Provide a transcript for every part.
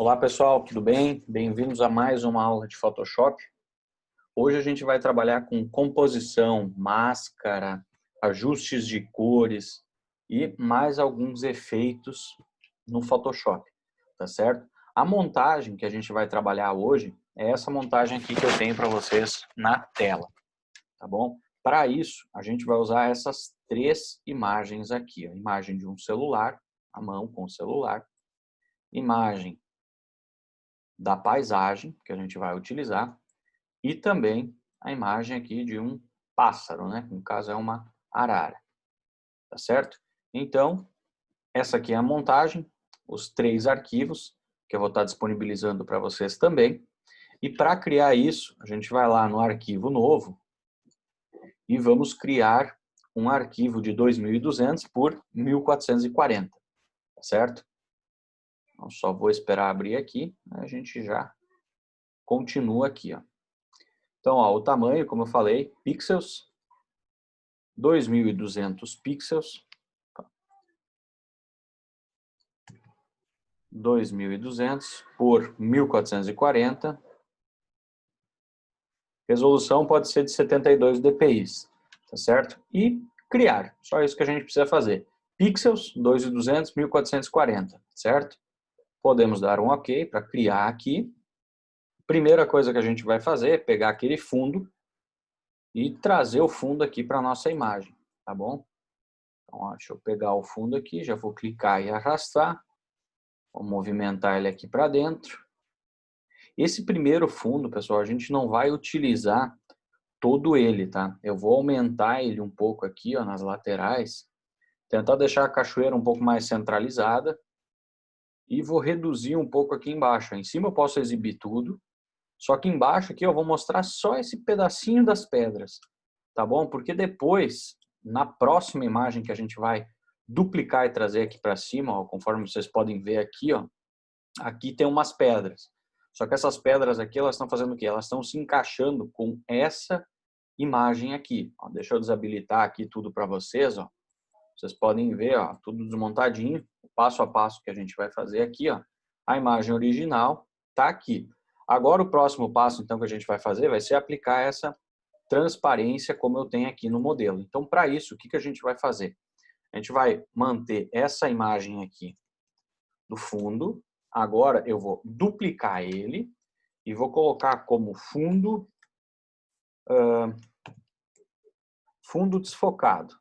Olá pessoal, tudo bem? Bem-vindos a mais uma aula de Photoshop. Hoje a gente vai trabalhar com composição, máscara, ajustes de cores e mais alguns efeitos no Photoshop, tá certo? A montagem que a gente vai trabalhar hoje é essa montagem aqui que eu tenho para vocês na tela, tá bom? Para isso, a gente vai usar essas três imagens aqui, a imagem de um celular, a mão com o celular, imagem da paisagem que a gente vai utilizar e também a imagem aqui de um pássaro, né? No caso é uma arara, tá certo? Então, essa aqui é a montagem, os três arquivos que eu vou estar disponibilizando para vocês também. E para criar isso, a gente vai lá no arquivo novo e vamos criar um arquivo de 2200 por 1440, tá certo? Então, só vou esperar abrir aqui, a gente já continua aqui, ó. Então, ó, o tamanho, como eu falei, pixels, 2200 pixels, 2200 por 1440. Resolução pode ser de 72 dpi, tá certo? E criar, só isso que a gente precisa fazer. Pixels, 2200, 1440, certo? Podemos dar um OK para criar aqui. Primeira coisa que a gente vai fazer é pegar aquele fundo e trazer o fundo aqui para a nossa imagem, tá bom? Então, ó, deixa eu pegar o fundo aqui, já vou clicar e arrastar. Vou movimentar ele aqui para dentro. Esse primeiro fundo, pessoal, a gente não vai utilizar todo ele, tá? Eu vou aumentar ele um pouco aqui, ó, nas laterais, tentar deixar a cachoeira um pouco mais centralizada e vou reduzir um pouco aqui embaixo. Em cima eu posso exibir tudo, só que embaixo aqui eu vou mostrar só esse pedacinho das pedras, tá bom? Porque depois, na próxima imagem que a gente vai duplicar e trazer aqui para cima, ó, conforme vocês podem ver aqui, ó, aqui tem umas pedras. Só que essas pedras aqui, elas estão fazendo o quê? Elas estão se encaixando com essa imagem aqui. Ó, deixa eu desabilitar aqui tudo para vocês. Ó. Vocês podem ver, ó, tudo desmontadinho, passo a passo que a gente vai fazer aqui. Ó. A imagem original está aqui. Agora o próximo passo então que a gente vai fazer vai ser aplicar essa transparência como eu tenho aqui no modelo. Então, para isso, o que a gente vai fazer? A gente vai manter essa imagem aqui do fundo. Agora eu vou duplicar ele e vou colocar como fundo, fundo desfocado.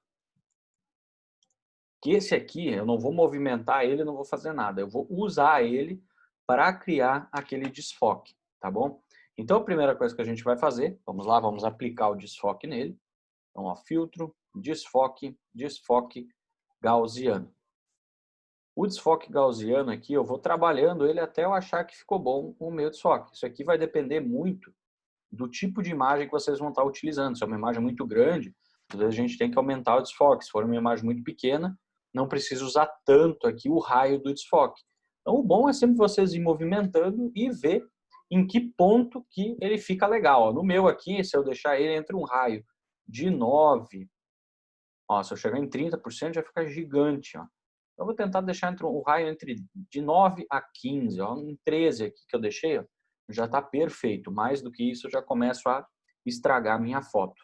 Que esse aqui, eu não vou movimentar ele, não vou fazer nada. Eu vou usar ele para criar aquele desfoque, tá bom? Então, a primeira coisa que a gente vai fazer, vamos lá, vamos aplicar o desfoque nele. Então, ó, filtro, desfoque, desfoque gaussiano. O desfoque gaussiano aqui, eu vou trabalhando ele até eu achar que ficou bom o meu desfoque. Isso aqui vai depender muito do tipo de imagem que vocês vão estar utilizando. Se é uma imagem muito grande, às vezes a gente tem que aumentar o desfoque. Se for uma imagem muito pequena, não precisa usar tanto aqui o raio do desfoque. Então, o bom é sempre vocês ir movimentando e ver em que ponto que ele fica legal. No meu aqui, se eu deixar ele entre um raio de 9, ó, se eu chegar em 30%, já fica gigante. Ó. Eu vou tentar deixar entre o raio de 9 a 15, ó, um 13 aqui que eu deixei, ó, já está perfeito. Mais do que isso, eu já começo a estragar a minha foto,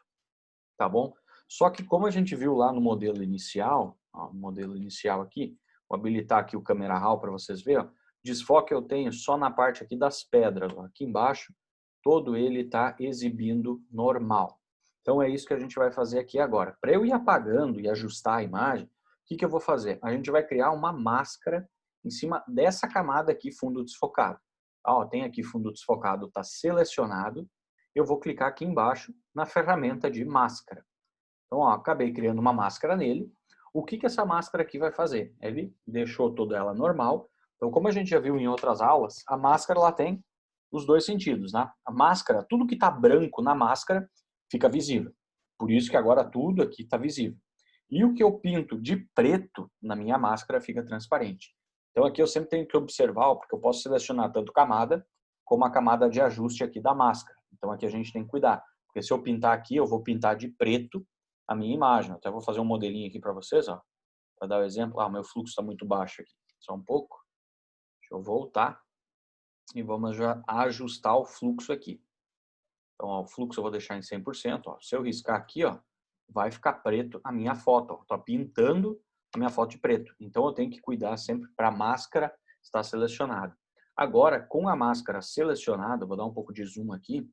tá bom? Só que como a gente viu lá no modelo inicial, ó, no modelo inicial aqui, vou habilitar aqui o Camera Raw para vocês verem, ó, desfoque eu tenho só na parte aqui das pedras, ó, aqui embaixo, todo ele está exibindo normal. Então é isso que a gente vai fazer aqui agora. Para eu ir apagando e ajustar a imagem, o que eu vou fazer? A gente vai criar uma máscara em cima dessa camada aqui, fundo desfocado. Ó, tem aqui fundo desfocado, está selecionado. Eu vou clicar aqui embaixo na ferramenta de máscara. Então, ó, acabei criando uma máscara nele. O que essa máscara aqui vai fazer? Ele deixou toda ela normal. Então, como a gente já viu em outras aulas, a máscara ela tem os dois sentidos, né? A máscara, tudo que está branco na máscara fica visível. Por isso que agora tudo aqui está visível. E o que eu pinto de preto na minha máscara fica transparente. Então aqui eu sempre tenho que observar, porque eu posso selecionar tanto camada como a camada de ajuste aqui da máscara. Então aqui a gente tem que cuidar, porque se eu pintar aqui, eu vou pintar de preto a minha imagem. Eu até vou fazer um modelinho aqui para vocês, ó, para dar o exemplo. Ah, meu fluxo está muito baixo aqui. Só um pouco. Deixa eu voltar. e vamos já ajustar o fluxo aqui. Então, ó, o fluxo eu vou deixar em 100%. Ó. Se eu riscar aqui, ó, vai ficar preto a minha foto. Estou pintando a minha foto de preto. Então, eu tenho que cuidar sempre para a máscara estar selecionada. Agora, com a máscara selecionada, vou dar um pouco de zoom aqui,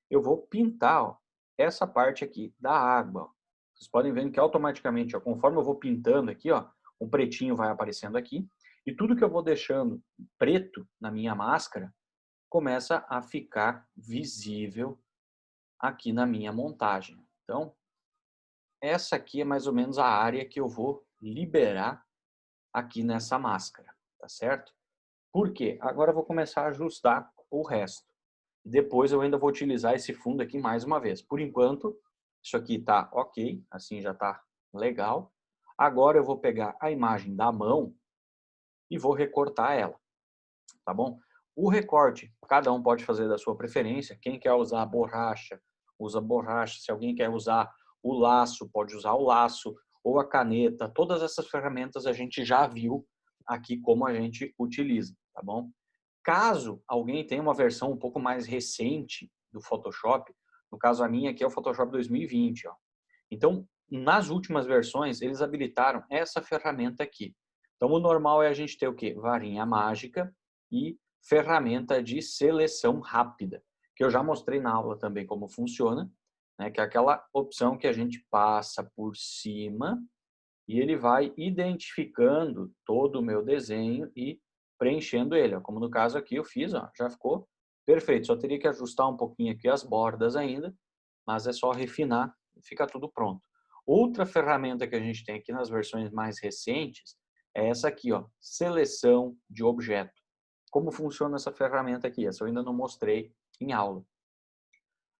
eu vou pintar ó, essa parte aqui da água. Ó. Vocês podem ver que automaticamente, ó, conforme eu vou pintando aqui, ó, um pretinho vai aparecendo aqui. E tudo que eu vou deixando preto na minha máscara começa a ficar visível aqui na minha montagem. Então, essa aqui é mais ou menos a área que eu vou liberar aqui nessa máscara, tá certo? Por quê? Agora eu vou começar a ajustar o resto. Depois eu ainda vou utilizar esse fundo aqui mais uma vez. Por enquanto, isso aqui tá ok, assim já tá legal. Agora eu vou pegar a imagem da mão e vou recortar ela, tá bom? O recorte, cada um pode fazer da sua preferência. Quem quer usar a borracha, usa borracha. Se alguém quer usar o laço, pode usar o laço ou a caneta. Todas essas ferramentas a gente já viu aqui como a gente utiliza, tá bom? Caso alguém tenha uma versão um pouco mais recente do Photoshop, no caso a minha aqui é o Photoshop 2020, ó. Então, nas últimas versões, eles habilitaram essa ferramenta aqui. Então, o normal é a gente ter o quê? Varinha mágica e ferramenta de seleção rápida, que eu já mostrei na aula também como funciona, né? Que é aquela opção que a gente passa por cima e ele vai identificando todo o meu desenho e preenchendo ele. Ó. Como no caso aqui eu fiz, ó, já ficou perfeito. Só teria que ajustar um pouquinho aqui as bordas ainda, mas é só refinar e fica tudo pronto. Outra ferramenta que a gente tem aqui nas versões mais recentes é essa aqui, ó, seleção de objeto. Como funciona essa ferramenta aqui? Essa eu ainda não mostrei em aula.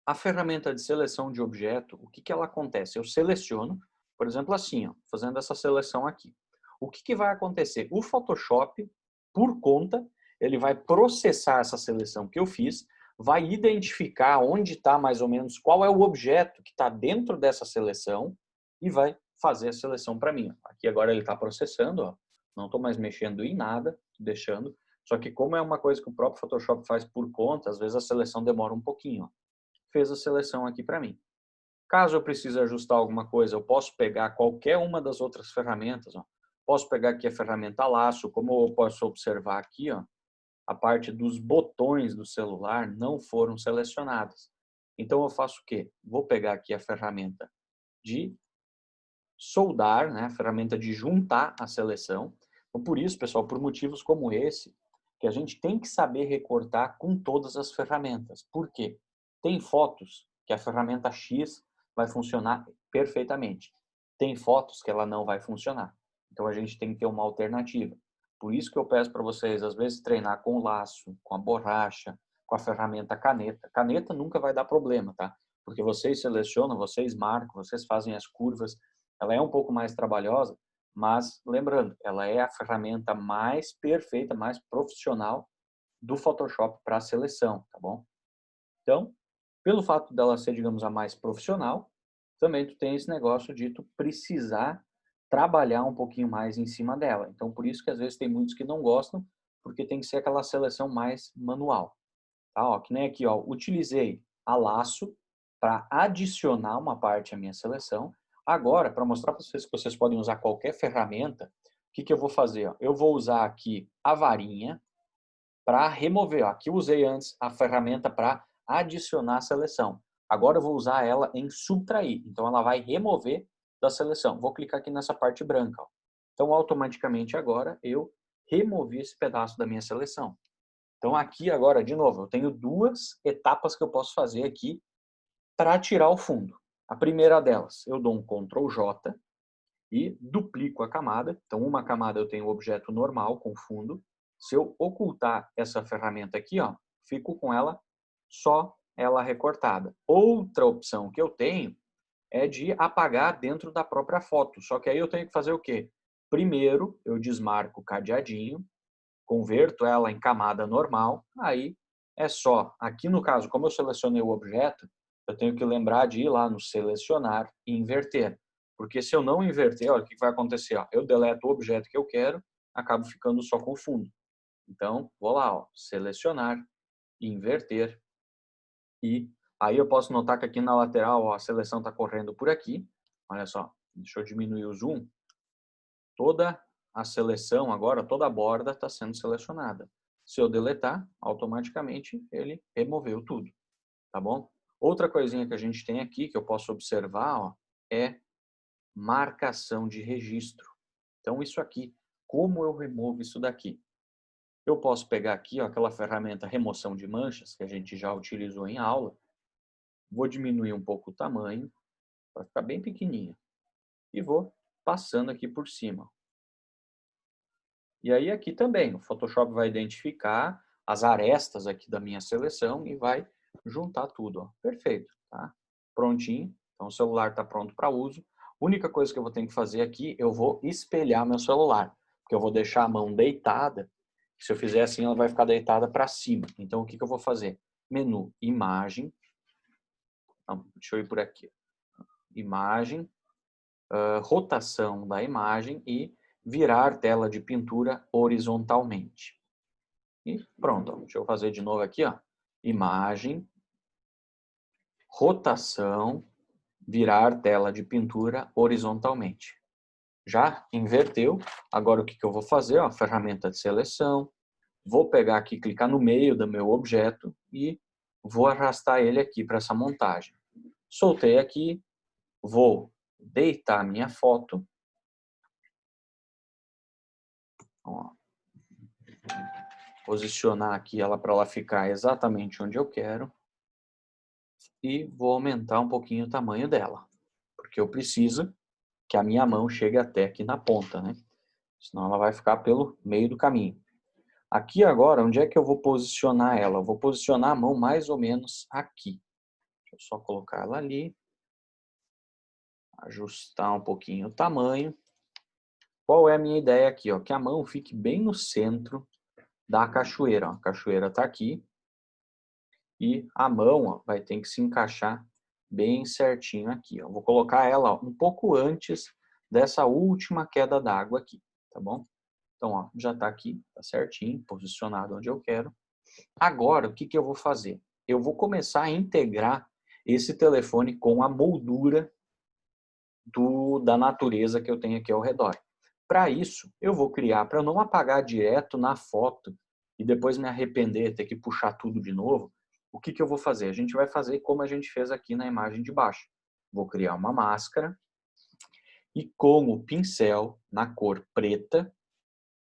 A ferramenta de seleção de objeto, o que que ela acontece? Eu seleciono, por exemplo, assim, ó, fazendo essa seleção aqui. O que que vai acontecer? O Photoshop, por conta, ele vai processar essa seleção que eu fiz, vai identificar onde está mais ou menos, qual é o objeto que está dentro dessa seleção e vai fazer a seleção para mim. Aqui agora ele está processando, ó, não estou mais mexendo em nada, deixando. Só que como é uma coisa que o próprio Photoshop faz por conta, às vezes a seleção demora um pouquinho. Ó. Fez a seleção aqui para mim. Caso eu precise ajustar alguma coisa, eu posso pegar qualquer uma das outras ferramentas. Ó. Posso pegar aqui a ferramenta laço, como eu posso observar aqui, ó, a parte dos botões do celular não foram selecionadas. Então eu faço o quê? Vou pegar aqui a ferramenta de soldar, né, a ferramenta de juntar a seleção. Então, por isso, pessoal, por motivos como esse, que a gente tem que saber recortar com todas as ferramentas. Por quê? Tem fotos que a ferramenta X vai funcionar perfeitamente. Tem fotos que ela não vai funcionar. Então, a gente tem que ter uma alternativa. Por isso que eu peço para vocês, às vezes, treinar com o laço, com a borracha, com a ferramenta caneta. Caneta nunca vai dar problema, tá? Porque vocês selecionam, vocês marcam, vocês fazem as curvas. Ela é um pouco mais trabalhosa, mas lembrando, ela é a ferramenta mais perfeita, mais profissional do Photoshop para seleção, tá bom? Então, pelo fato dela ser, digamos, a mais profissional, também tu tem esse negócio de tu precisar trabalhar um pouquinho mais em cima dela. Então, por isso que às vezes tem muitos que não gostam, porque tem que ser aquela seleção mais manual. Tá? Ó, que nem aqui, ó, utilizei a laço para adicionar uma parte à minha seleção. Agora, para mostrar para vocês que vocês podem usar qualquer ferramenta, o que que eu vou fazer? Ó? Eu vou usar aqui a varinha para remover. Ó. Aqui eu usei antes a ferramenta para adicionar a seleção. Agora eu vou usar ela em subtrair. Então ela vai remover da seleção. Vou clicar aqui nessa parte branca. Ó. Então automaticamente agora eu removi esse pedaço da minha seleção. Então aqui agora, de novo, eu tenho duas etapas que eu posso fazer aqui para tirar o fundo. A primeira delas, eu dou um Ctrl J e duplico a camada. Então uma camada eu tenho o objeto normal com fundo. Se eu ocultar essa ferramenta aqui, ó, fico com ela só ela recortada. Outra opção que eu tenho é de apagar dentro da própria foto. Só que aí eu tenho que fazer o quê? Primeiro, eu desmarco o cadeadinho, converto ela em camada normal, aí é só, aqui no caso, como eu selecionei o objeto, eu tenho que lembrar de ir lá no selecionar e inverter. Porque se eu não inverter, olha o que vai acontecer. Ó, eu deleto o objeto que eu quero, acabo ficando só com o fundo. Então, vou lá, ó, selecionar, inverter. E aí eu posso notar que aqui na lateral, ó, a seleção está correndo por aqui. Olha só, deixa eu diminuir o zoom. Toda a seleção agora, toda a borda está sendo selecionada. Se eu deletar, automaticamente ele removeu tudo, tá bom? Outra coisinha que a gente tem aqui, que eu posso observar, ó, é marcação de registro. Então, isso aqui, como eu removo isso daqui? Eu posso pegar aqui, ó, aquela ferramenta remoção de manchas, que a gente já utilizou em aula. Vou diminuir um pouco o tamanho, para ficar bem pequenininho. E vou passando aqui por cima. E aí aqui também, o Photoshop vai identificar as arestas aqui da minha seleção e vai juntar tudo. Ó. Perfeito, tá? Prontinho. Então o celular está pronto para uso. Única coisa que eu vou ter que fazer aqui, eu vou espelhar meu celular. Porque eu vou deixar a mão deitada. Se eu fizer assim, ela vai ficar deitada para cima. Então o que eu vou fazer? Menu, imagem. Não, deixa eu ir por aqui. Imagem, rotação da imagem e virar tela de pintura horizontalmente. E pronto, ó. Deixa eu fazer de novo aqui, ó. Imagem, rotação, virar tela de pintura horizontalmente. Já inverteu. Agora o que eu vou fazer? Ó, ferramenta de seleção. Vou pegar aqui, clicar no meio do meu objeto e vou arrastar ele aqui para essa montagem. Soltei aqui, vou deitar a minha foto. Ó, posicionar aqui ela para ela ficar exatamente onde eu quero. E vou aumentar um pouquinho o tamanho dela. Porque eu preciso que a minha mão chegue até aqui na ponta, né? Senão ela vai ficar pelo meio do caminho. Aqui agora, onde é que eu vou posicionar ela? Eu vou posicionar a mão mais ou menos aqui. Deixa eu só colocar ela ali. Ajustar um pouquinho o tamanho. Qual é a minha ideia aqui? Ó? Que a mão fique bem no centro da cachoeira. Ó. A cachoeira está aqui. E a mão, ó, vai ter que se encaixar bem certinho aqui. Ó. Vou colocar ela, ó, um pouco antes dessa última queda d'água aqui, tá bom? Então, ó, já está aqui, tá certinho, posicionado onde eu quero. Agora, o que eu vou fazer? Eu vou começar a integrar esse telefone com a moldura da natureza que eu tenho aqui ao redor. Para isso, eu vou criar, para não apagar direto na foto e depois me arrepender, ter que puxar tudo de novo, o que eu vou fazer? A gente vai fazer como a gente fez aqui na imagem de baixo. Vou criar uma máscara e com o pincel na cor preta,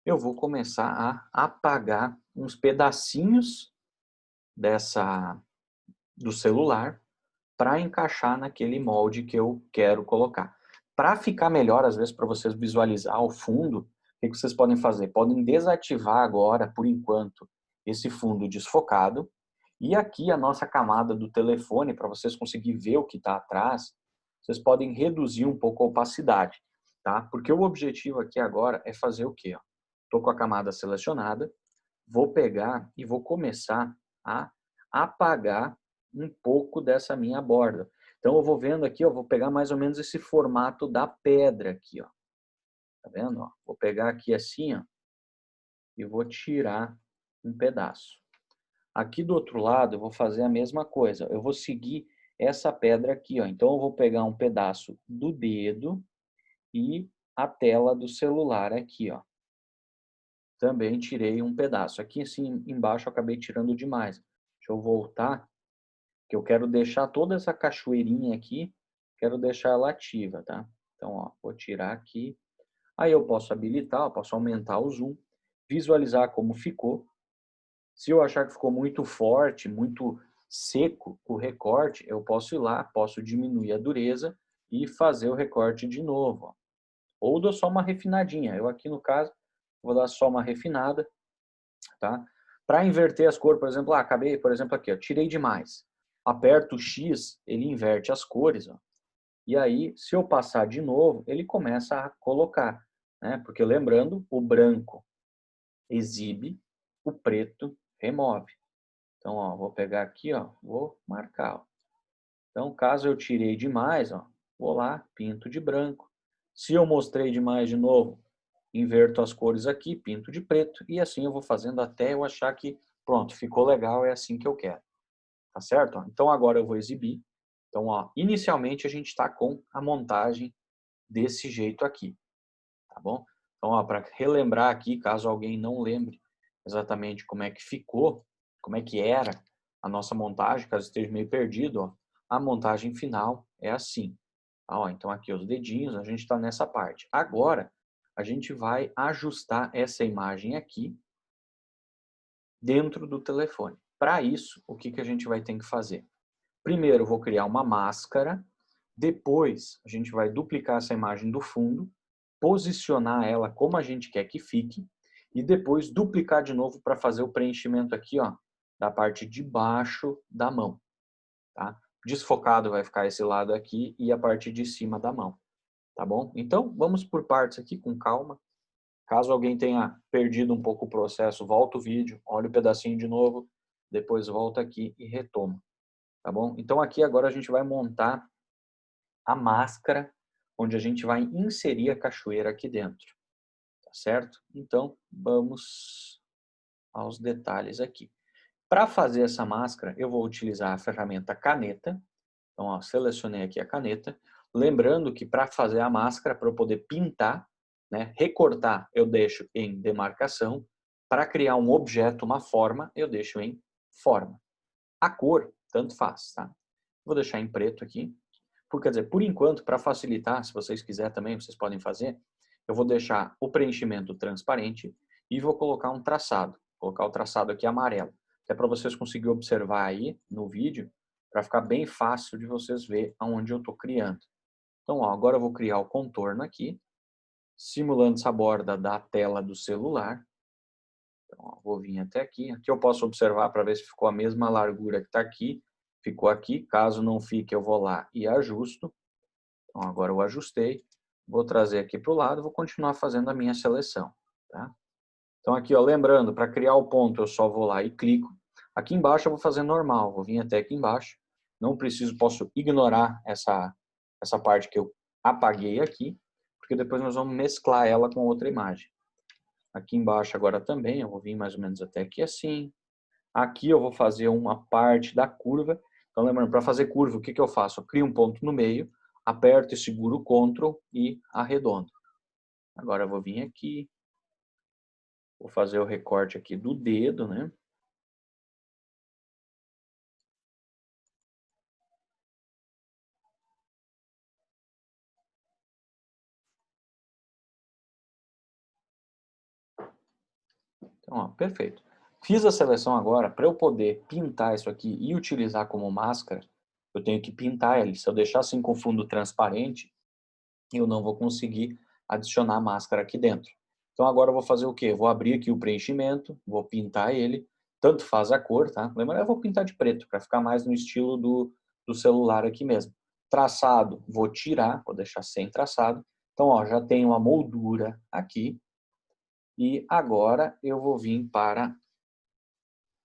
eu vou começar a apagar uns pedacinhos do celular para encaixar naquele molde que eu quero colocar. Para ficar melhor, às vezes, para vocês visualizar o fundo, o que vocês podem fazer? Podem desativar agora, por enquanto, esse fundo desfocado. E aqui a nossa camada do telefone, para vocês conseguirem ver o que está atrás, vocês podem reduzir um pouco a opacidade, tá? Porque o objetivo aqui agora é fazer o quê? Estou com a camada selecionada, vou pegar e vou começar a apagar um pouco dessa minha borda. Então eu vou vendo aqui, ó, vou pegar mais ou menos esse formato da pedra aqui, ó. Tá vendo? Ó? Vou pegar aqui assim, ó, e vou tirar um pedaço. Aqui do outro lado eu vou fazer a mesma coisa. Eu vou seguir essa pedra aqui, ó. Então eu vou pegar um pedaço do dedo e a tela do celular aqui, ó. Também tirei um pedaço. Aqui assim embaixo eu acabei tirando demais. Deixa eu voltar, que eu quero deixar toda essa cachoeirinha aqui, quero deixar ela ativa, tá? Então, ó, vou tirar aqui. Aí eu posso habilitar, eu posso aumentar o zoom, visualizar como ficou. Se eu achar que ficou muito forte, muito seco o recorte, eu posso ir lá, posso diminuir a dureza e fazer o recorte de novo. Ó. Ou dou só uma refinadinha. Eu aqui no caso vou dar só uma refinada, tá? Para inverter as cores, por exemplo, acabei, por exemplo, aqui, ó, tirei demais. Aperto o X, ele inverte as cores, ó. E aí, se eu passar de novo, ele começa a colocar, né? Porque lembrando, o branco exibe, o preto remove. Então, ó, vou pegar aqui, ó, vou marcar. Ó. Então, caso eu tirei demais, ó, vou lá, pinto de branco. Se eu mostrei demais de novo, inverto as cores aqui, pinto de preto e assim eu vou fazendo até eu achar que pronto, ficou legal, é assim que eu quero. Tá certo? Então agora eu vou exibir. Então, ó, inicialmente a gente está com a montagem desse jeito aqui, tá bom? Então, para relembrar aqui, caso alguém não lembre exatamente como é que ficou, como é que era a nossa montagem, caso esteja meio perdido, ó, a montagem final é assim. Tá, ó, então aqui os dedinhos, a gente está nessa parte. Agora, a gente vai ajustar essa imagem aqui dentro do telefone. Para isso, o que, que a gente vai ter que fazer? Primeiro, eu vou criar uma máscara. Depois, a gente vai duplicar essa imagem do fundo, posicionar ela como a gente quer que fique e depois duplicar de novo para fazer o preenchimento aqui, ó, da parte de baixo da mão, tá? Desfocado vai ficar esse lado aqui e a parte de cima da mão, tá bom? Então, vamos por partes aqui com calma. Caso alguém tenha perdido um pouco o processo, volta o vídeo, olha o pedacinho de novo, depois volta aqui e retoma, tá bom? Então aqui agora a gente vai montar a máscara, onde a gente vai inserir a cachoeira aqui dentro, tá certo? Então, vamos aos detalhes aqui. Para fazer essa máscara, eu vou utilizar a ferramenta caneta. Então, ó, selecionei aqui a caneta. Lembrando que para fazer a máscara, para eu poder pintar, né, recortar, eu deixo em demarcação. Para criar um objeto, uma forma, eu deixo em forma. A cor, tanto faz, tá? Vou deixar em preto aqui. Quer dizer, por enquanto, para facilitar, se vocês quiserem também, vocês podem fazer, eu vou deixar o preenchimento transparente e vou colocar um traçado. Vou colocar o traçado aqui amarelo. Que é para vocês conseguirem observar aí no vídeo, para ficar bem fácil de vocês ver aonde eu estou criando. Então, ó, agora eu vou criar o contorno aqui, simulando essa borda da tela do celular. Então, ó, vou vir até aqui. Aqui eu posso observar para ver se ficou a mesma largura que está aqui. Ficou aqui. Caso não fique, eu vou lá e ajusto. Então, agora eu ajustei. Vou trazer aqui para o lado, vou continuar fazendo a minha seleção. Tá? Então aqui, ó, lembrando, para criar o ponto eu só vou lá e clico. Aqui embaixo eu vou fazer normal, vou vir até aqui embaixo. Não preciso, posso ignorar essa parte que eu apaguei aqui, porque depois nós vamos mesclar ela com outra imagem. Aqui embaixo agora também, eu vou vir mais ou menos até aqui assim. Aqui eu vou fazer uma parte da curva. Então lembrando, para fazer curva, o que, que eu faço? Eu crio um ponto no meio, aperto e seguro o Ctrl e arredondo. Agora eu vou vir aqui, vou fazer o recorte aqui do dedo, né? Então, ó, perfeito. Fiz a seleção agora, para eu poder pintar isso aqui e utilizar como máscara, eu tenho que pintar ele. Se eu deixar assim com fundo transparente, eu não vou conseguir adicionar a máscara aqui dentro. Então agora eu vou fazer o quê? Vou abrir aqui o preenchimento, vou pintar ele, tanto faz a cor, tá? Lembra, eu vou pintar de preto, para ficar mais no estilo do celular aqui mesmo. Traçado, vou tirar, vou deixar sem traçado. Então, ó, já tenho uma moldura aqui. E agora eu vou vir para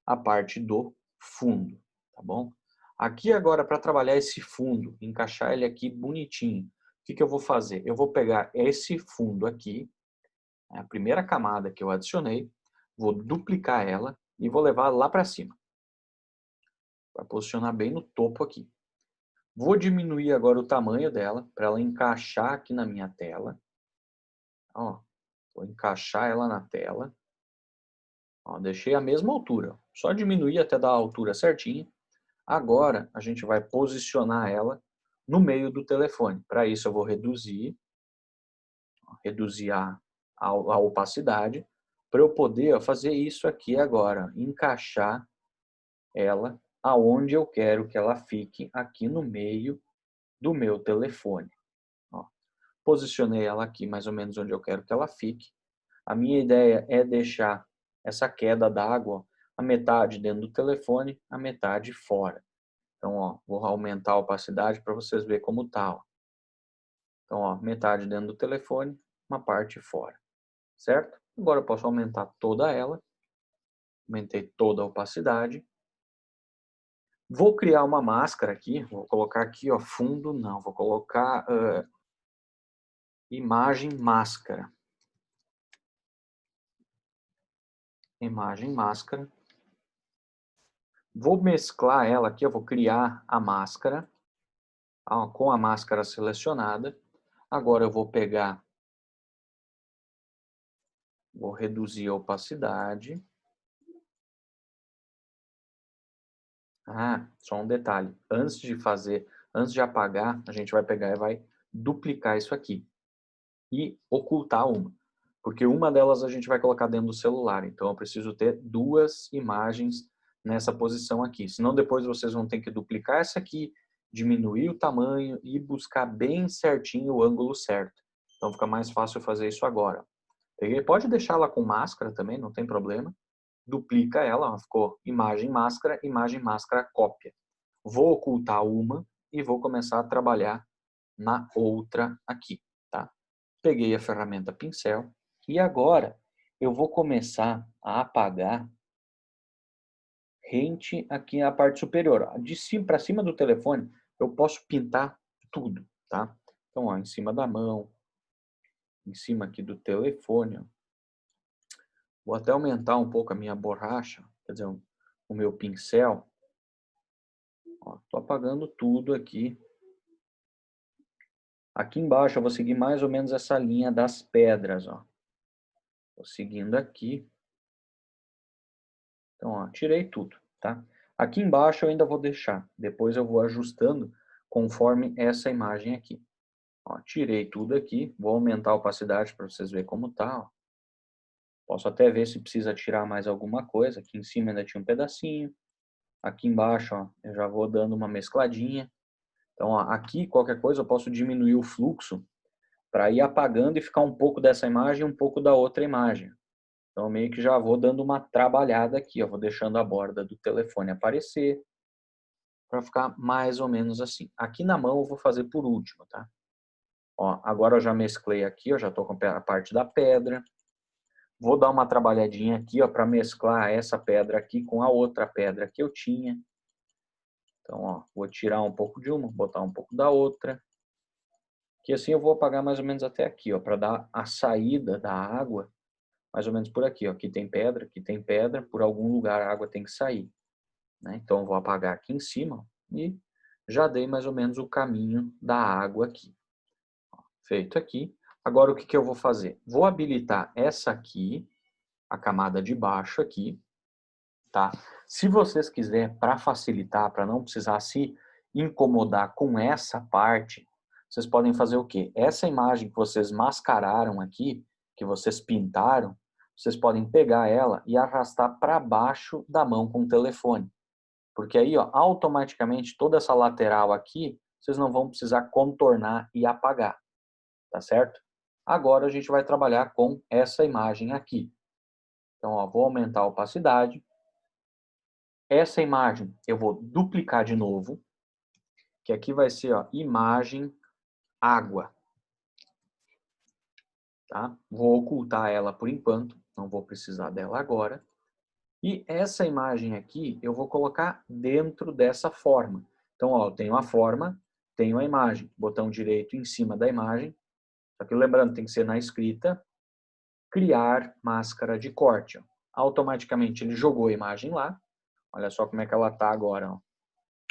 a parte do fundo, tá bom? Aqui agora, para trabalhar esse fundo, encaixar ele aqui bonitinho, o que, que eu vou fazer? Eu vou pegar esse fundo aqui, a primeira camada que eu adicionei, vou duplicar ela e vou levar lá para cima. Vai posicionar bem no topo aqui. Vou diminuir agora o tamanho dela, para ela encaixar aqui na minha tela. Ó, vou encaixar ela na tela. Ó, deixei a mesma altura, só diminuir até dar a altura certinha. Agora, a gente vai posicionar ela no meio do telefone. Para isso, eu vou reduzir a opacidade, para eu poder fazer isso aqui agora, encaixar ela aonde eu quero que ela fique, aqui no meio do meu telefone. Ó, posicionei ela aqui mais ou menos onde eu quero que ela fique. A minha ideia é deixar essa queda d'água a metade dentro do telefone, a metade fora. Então, ó, vou aumentar a opacidade para vocês verem como tá. Ó. Então, ó, metade dentro do telefone, uma parte fora, certo? Agora eu posso aumentar toda ela. Aumentei toda a opacidade. Vou criar uma máscara aqui, vou colocar aqui, ó, fundo não, vou colocar imagem máscara. imagem máscara. Vou mesclar ela aqui, eu vou criar a máscara, com a máscara selecionada. Agora eu vou pegar, vou reduzir a opacidade. Só um detalhe. Antes de apagar, a gente vai pegar e vai duplicar isso aqui. E ocultar uma. Porque uma delas a gente vai colocar dentro do celular. Então eu preciso ter duas imagens nessa posição aqui. Senão depois vocês vão ter que duplicar essa aqui, diminuir o tamanho e buscar bem certinho o ângulo certo. Então fica mais fácil fazer isso agora. Peguei, pode deixar ela com máscara também, não tem problema. Duplica ela, ficou imagem, máscara, cópia. Vou ocultar uma e vou começar a trabalhar na outra aqui, tá? Peguei a ferramenta pincel e agora eu vou começar a apagar rente aqui na parte superior. De cima para cima do telefone eu posso pintar tudo, tá? Então, ó, em cima da mão, em cima aqui do telefone, ó. Vou até aumentar um pouco a minha borracha, quer dizer, o meu pincel. Estou apagando tudo aqui. Aqui embaixo eu vou seguir mais ou menos essa linha das pedras, ó. Vou seguindo aqui. Então, ó, tirei tudo, tá? Aqui embaixo eu ainda vou deixar. Depois eu vou ajustando conforme essa imagem aqui. Ó, tirei tudo aqui. Vou aumentar a opacidade para vocês verem como tá, ó. Posso até ver se precisa tirar mais alguma coisa. Aqui em cima ainda tinha um pedacinho. Aqui embaixo, ó, eu já vou dando uma mescladinha. Então, ó, aqui, qualquer coisa, eu posso diminuir o fluxo para ir apagando e ficar um pouco dessa imagem e um pouco da outra imagem. Então, meio que já vou dando uma trabalhada aqui, ó, vou deixando a borda do telefone aparecer, para ficar mais ou menos assim. Aqui na mão eu vou fazer por último, tá? Ó, agora eu já mesclei aqui, eu já estou com a parte da pedra. Vou dar uma trabalhadinha aqui, ó, para mesclar essa pedra aqui com a outra pedra que eu tinha. Então, ó, vou tirar um pouco de uma, botar um pouco da outra. Que assim eu vou apagar mais ou menos até aqui, ó, para dar a saída da água, mais ou menos por aqui, ó. Aqui tem pedra, por algum lugar a água tem que sair, né? Então eu vou apagar aqui em cima e já dei mais ou menos o caminho da água aqui. Feito aqui. Agora o que eu vou fazer? Vou habilitar essa aqui, a camada de baixo aqui, tá? Se vocês quiserem, para facilitar, para não precisar se incomodar com essa parte, vocês podem fazer o quê? Essa imagem que vocês mascararam aqui, que vocês pintaram, vocês podem pegar ela e arrastar para baixo da mão com o telefone. Porque aí, ó, automaticamente, toda essa lateral aqui, vocês não vão precisar contornar e apagar, tá certo? Agora a gente vai trabalhar com essa imagem aqui. Então, ó, vou aumentar a opacidade. Essa imagem eu vou duplicar de novo, que aqui vai ser, ó, imagem água. Tá? Vou ocultar ela por enquanto, não vou precisar dela agora. E essa imagem aqui eu vou colocar dentro dessa forma. Então, ó, eu tenho a forma, tenho a imagem. Botão direito em cima da imagem. Só que lembrando, tem que ser na escrita. Criar máscara de corte. Ó. Automaticamente ele jogou a imagem lá. Olha só como é que ela está agora. Ó.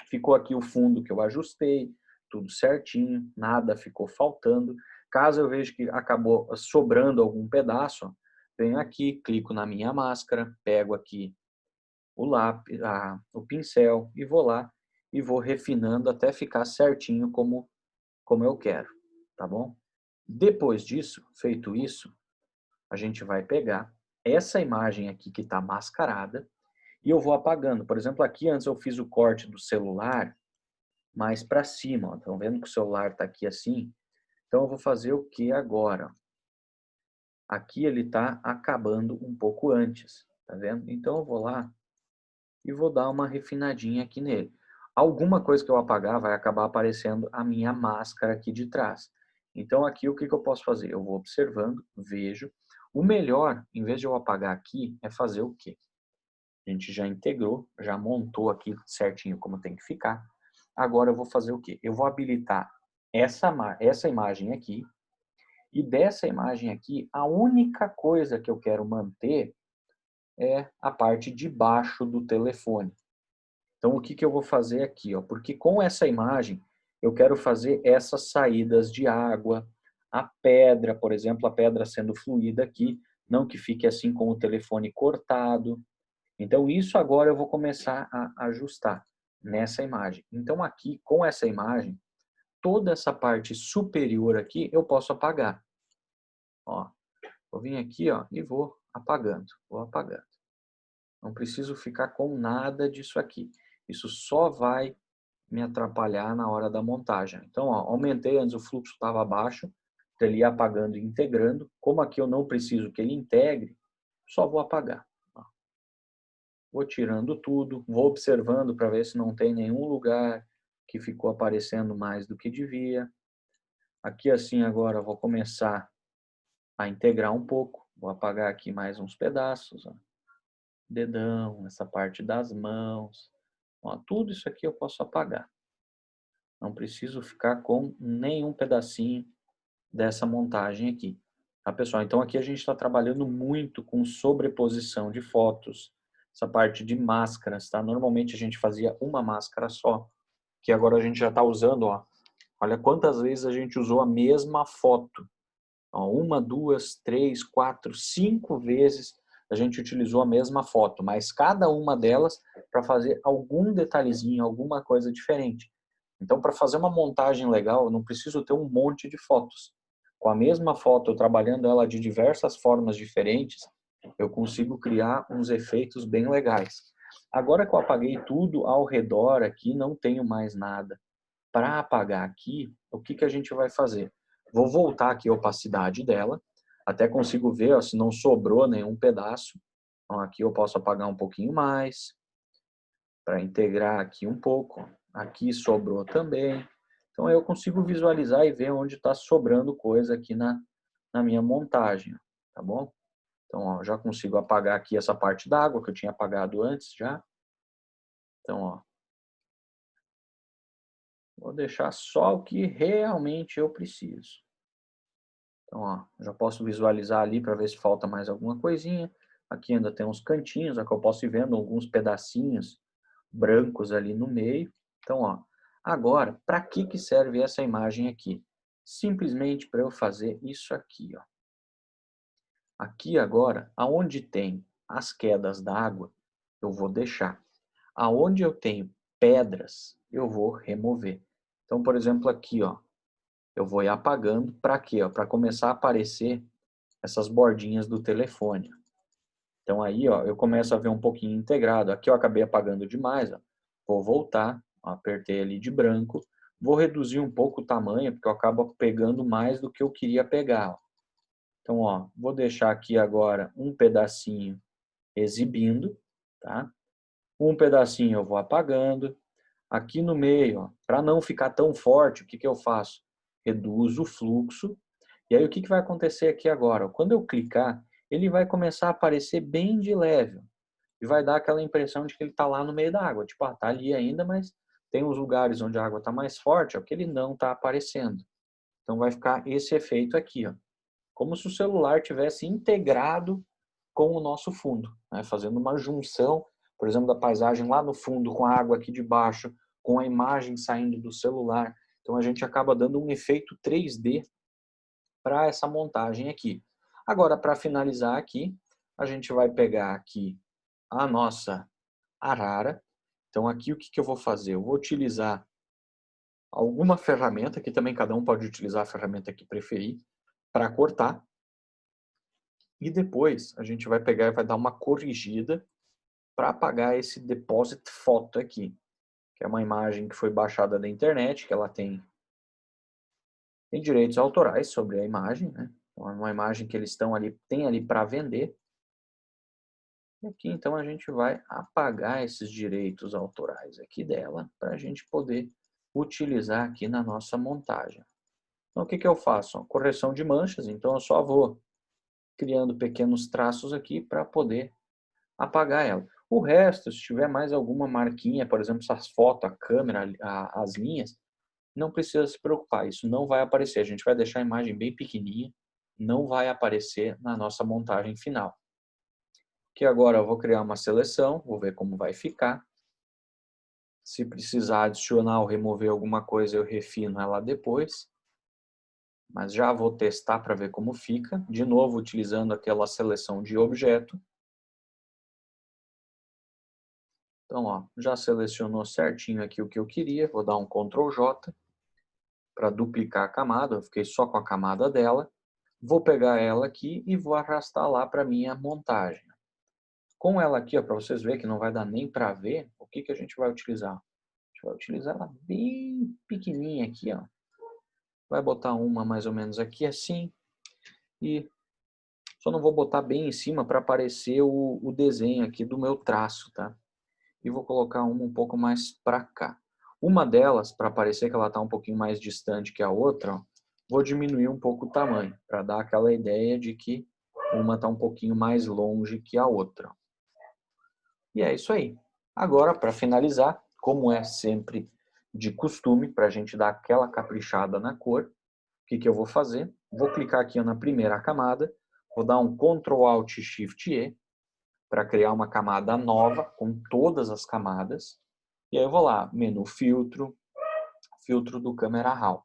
Ficou aqui o fundo que eu ajustei, tudo certinho, nada ficou faltando. Caso eu veja que acabou sobrando algum pedaço, ó, venho aqui, clico na minha máscara, pego aqui o lápis, o pincel e vou lá e vou refinando até ficar certinho como eu quero, tá bom? Depois disso, feito isso, a gente vai pegar essa imagem aqui que está mascarada e eu vou apagando. Por exemplo, aqui antes eu fiz o corte do celular mais para cima. Estão vendo que o celular está aqui assim? Então eu vou fazer o que agora? Aqui ele está acabando um pouco antes, tá vendo? Então eu vou lá e vou dar uma refinadinha aqui nele. Alguma coisa que eu apagar vai acabar aparecendo a minha máscara aqui de trás. Então aqui o que eu posso fazer? Eu vou observando, vejo. O melhor, em vez de eu apagar aqui, é fazer o quê? A gente já integrou, já montou aqui certinho como tem que ficar. Agora eu vou fazer o quê? Eu vou habilitar essa imagem aqui. E dessa imagem aqui, a única coisa que eu quero manter é a parte de baixo do telefone. Então, o que que eu vou fazer aqui, ó? Porque com essa imagem, eu quero fazer essas saídas de água, a pedra, por exemplo, a pedra sendo fluída aqui, não que fique assim com o telefone cortado. Então, isso agora eu vou começar a ajustar nessa imagem. Então, aqui, com essa imagem, toda essa parte superior aqui, eu posso apagar. Ó, vou vir aqui, ó, e vou apagando, vou apagando. Não preciso ficar com nada disso aqui. Isso só vai me atrapalhar na hora da montagem. Então, ó, aumentei, antes o fluxo estava baixo, ele ia apagando e integrando. Como aqui eu não preciso que ele integre, só vou apagar. Ó. Vou tirando tudo, vou observando para ver se não tem nenhum lugar que ficou aparecendo mais do que devia. Aqui assim agora vou começar a integrar um pouco. Vou apagar aqui mais uns pedaços. Ó. Dedão, essa parte das mãos. Ó, tudo isso aqui eu posso apagar. Não preciso ficar com nenhum pedacinho dessa montagem aqui. Tá, pessoal? Então aqui a gente está trabalhando muito com sobreposição de fotos, essa parte de máscaras, tá? Normalmente a gente fazia uma máscara só, que agora a gente já está usando, ó. Olha quantas vezes a gente usou a mesma foto. Ó, 1, 2, 3, 4, 5 vezes a gente utilizou a mesma foto, mas cada uma delas para fazer algum detalhezinho, alguma coisa diferente. Então, para fazer uma montagem legal, eu não preciso ter um monte de fotos. Com a mesma foto, eu trabalhando ela de diversas formas diferentes, eu consigo criar uns efeitos bem legais. Agora que eu apaguei tudo ao redor aqui, não tenho mais nada. Para apagar aqui, o que que a gente vai fazer? Vou voltar aqui a opacidade dela, até consigo ver ó, se não sobrou nenhum pedaço. Então, aqui eu posso apagar um pouquinho mais, para integrar aqui um pouco. Aqui sobrou também. Então eu consigo visualizar e ver onde está sobrando coisa aqui na minha montagem, tá bom? Então ó, já consigo apagar aqui essa parte d'água que eu tinha apagado antes já. Então ó, vou deixar só o que realmente eu preciso. Então ó, já posso visualizar ali para ver se falta mais alguma coisinha. Aqui ainda tem uns cantinhos, aqui eu posso ir vendo alguns pedacinhos brancos ali no meio. Então, ó, agora, para que serve essa imagem aqui? Simplesmente para eu fazer isso aqui, ó. Aqui agora, aonde tem as quedas d'água, eu vou deixar. Aonde eu tenho pedras, eu vou remover. Então, por exemplo, aqui, ó, eu vou ir apagando para quê? Para começar a aparecer essas bordinhas do telefone. Então aí, ó, eu começo a ver um pouquinho integrado. Aqui eu acabei apagando demais, ó. Vou voltar, ó, apertei ali de branco. Vou reduzir um pouco o tamanho, porque eu acabo pegando mais do que eu queria pegar, ó. Então, ó, vou deixar aqui agora um pedacinho exibindo, tá? Um pedacinho eu vou apagando. Aqui no meio, para não ficar tão forte, o que que eu faço? Reduzo o fluxo. E aí o que que vai acontecer aqui agora? Quando eu clicar, ele vai começar a aparecer bem de leve. E vai dar aquela impressão de que ele está lá no meio da água. Tipo, ah, tá ali ainda, mas tem uns lugares onde a água está mais forte, é porque ele não está aparecendo. Então vai ficar esse efeito aqui, ó. Como se o celular tivesse integrado com o nosso fundo, né? Fazendo uma junção, por exemplo, da paisagem lá no fundo com a água aqui de baixo, com a imagem saindo do celular. Então a gente acaba dando um efeito 3D para essa montagem aqui. Agora, para finalizar aqui, a gente vai pegar aqui a nossa arara. Então aqui o que que eu vou fazer? Eu vou utilizar alguma ferramenta, que também cada um pode utilizar a ferramenta que preferir, para cortar. E depois a gente vai pegar e vai dar uma corrigida para apagar esse deposit photo aqui, que é uma imagem que foi baixada da internet, que ela tem direitos autorais sobre a imagem, né? Então, é uma imagem que eles têm ali para vender. E aqui então a gente vai apagar esses direitos autorais aqui dela para a gente poder utilizar aqui na nossa montagem. Então o que que eu faço? Correção de manchas, então eu só vou criando pequenos traços aqui para poder apagar ela. O resto, se tiver mais alguma marquinha, por exemplo, essas fotos, a câmera, as linhas, não precisa se preocupar, isso não vai aparecer. A gente vai deixar a imagem bem pequenininha, não vai aparecer na nossa montagem final. Que agora eu vou criar uma seleção, vou ver como vai ficar. Se precisar adicionar ou remover alguma coisa, eu refino ela depois. Mas já vou testar para ver como fica. De novo, utilizando aquela seleção de objeto. Então, ó, já selecionou certinho aqui o que eu queria. Vou dar um Ctrl J para duplicar a camada. Eu fiquei só com a camada dela. Vou pegar ela aqui e vou arrastar lá para minha montagem. Com ela aqui, para vocês verem que não vai dar nem para ver, o que a gente vai utilizar? A gente vai utilizar ela bem pequenininha aqui, ó. Vai botar uma mais ou menos aqui assim. E só não vou botar bem em cima para aparecer o desenho aqui do meu traço, tá? E vou colocar uma um pouco mais para cá. Uma delas, para parecer que ela está um pouquinho mais distante que a outra, ó, vou diminuir um pouco o tamanho, para dar aquela ideia de que uma está um pouquinho mais longe que a outra. E é isso aí. Agora, para finalizar, como é sempre de costume, para a gente dar aquela caprichada na cor, o que eu vou fazer? Vou clicar aqui na primeira camada, vou dar um Ctrl Alt Shift E, para criar uma camada nova com todas as camadas. E aí eu vou lá, menu filtro, filtro do Camera Raw.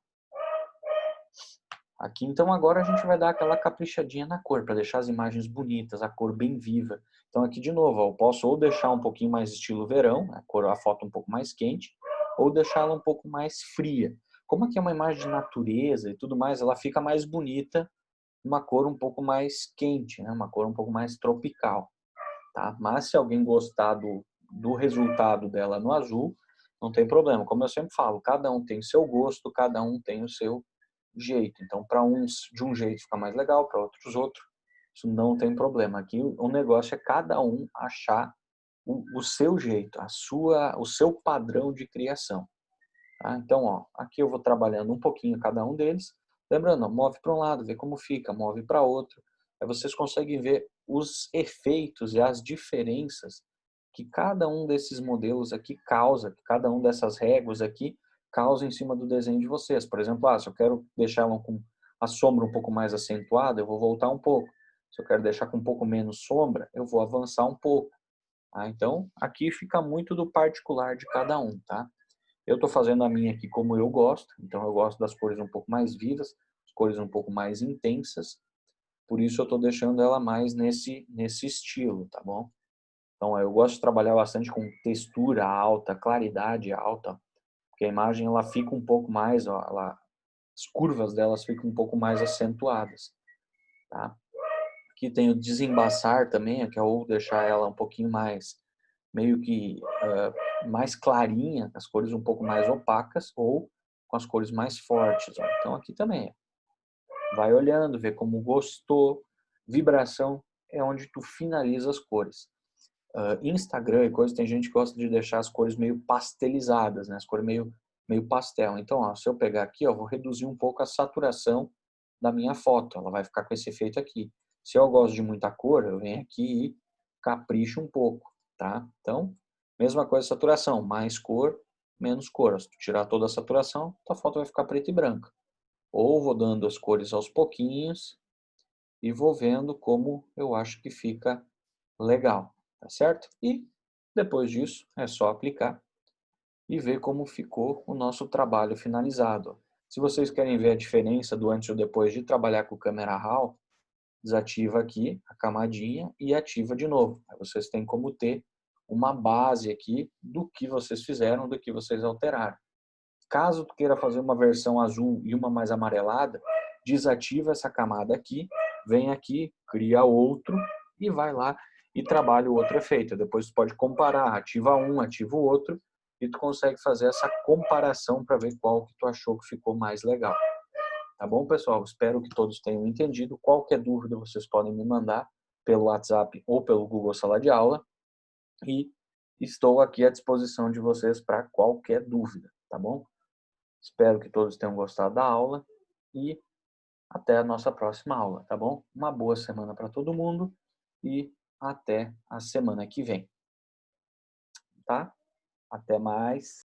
Aqui então agora a gente vai dar aquela caprichadinha na cor, para deixar as imagens bonitas, a cor bem viva. Então aqui de novo, ó, eu posso ou deixar um pouquinho mais estilo verão, a foto um pouco mais quente, ou deixá-la um pouco mais fria. Como aqui é uma imagem de natureza e tudo mais, ela fica mais bonita, uma cor um pouco mais quente, né? Uma cor um pouco mais tropical. Tá? Mas se alguém gostar do resultado dela no azul, não tem problema. Como eu sempre falo, cada um tem o seu gosto, cada um tem o seu jeito. Então, para uns de um jeito fica mais legal, para outros outro. Isso não tem problema. Aqui o negócio é cada um achar o seu jeito, o seu padrão de criação. Tá? Então, ó, aqui eu vou trabalhando um pouquinho cada um deles. Lembrando, ó, move para um lado, vê como fica, move para outro. Aí vocês conseguem ver os efeitos e as diferenças que cada um desses modelos aqui causa, que cada um dessas réguas aqui causa em cima do desenho de vocês. Por exemplo, se eu quero deixar ela com a sombra um pouco mais acentuada, eu vou voltar um pouco. Se eu quero deixar com um pouco menos sombra, eu vou avançar um pouco. Tá? Então, aqui fica muito do particular de cada um, tá? Eu estou fazendo a minha aqui como eu gosto, então eu gosto das cores um pouco mais vivas, as cores um pouco mais intensas, por isso eu estou deixando ela mais nesse estilo, tá bom? Então eu gosto de trabalhar bastante com textura alta, claridade alta, porque a imagem ela fica um pouco mais, ó, as curvas delas ficam um pouco mais acentuadas, tá? Aqui tem o desembaçar também, que é ou deixar ela um pouquinho mais, meio que mais clarinha, as cores um pouco mais opacas, ou com as cores mais fortes. Ó. Então aqui também, vai olhando, vê como gostou. Vibração é onde tu finaliza as cores. Instagram e coisas, tem gente que gosta de deixar as cores meio pastelizadas, né? As cores meio pastel. Então, ó, se eu pegar aqui, ó, vou reduzir um pouco a saturação da minha foto. Ela vai ficar com esse efeito aqui. Se eu gosto de muita cor, eu venho aqui e capricho um pouco, tá? Então, mesma coisa, saturação. Mais cor, menos cor. Se tu tirar toda a saturação, tua foto vai ficar preta e branca. Ou vou dando as cores aos pouquinhos e vou vendo como eu acho que fica legal, tá certo? E depois disso é só aplicar e ver como ficou o nosso trabalho finalizado. Se vocês querem ver a diferença do antes e depois de trabalhar com o Camera Raw, desativa aqui a camadinha e ativa de novo. Aí vocês têm como ter uma base aqui do que vocês fizeram, do que vocês alteraram. Caso tu queira fazer uma versão azul e uma mais amarelada, desativa essa camada aqui, vem aqui, cria outro e vai lá e trabalha o outro efeito. Depois tu pode comparar, ativa um, ativa o outro e tu consegue fazer essa comparação para ver qual que tu achou que ficou mais legal. Tá bom, pessoal? Espero que todos tenham entendido. Qualquer dúvida vocês podem me mandar pelo WhatsApp ou pelo Google Sala de Aula e estou aqui à disposição de vocês para qualquer dúvida, tá bom? Espero que todos tenham gostado da aula e até a nossa próxima aula, tá bom? Uma boa semana para todo mundo e até a semana que vem, tá? Até mais.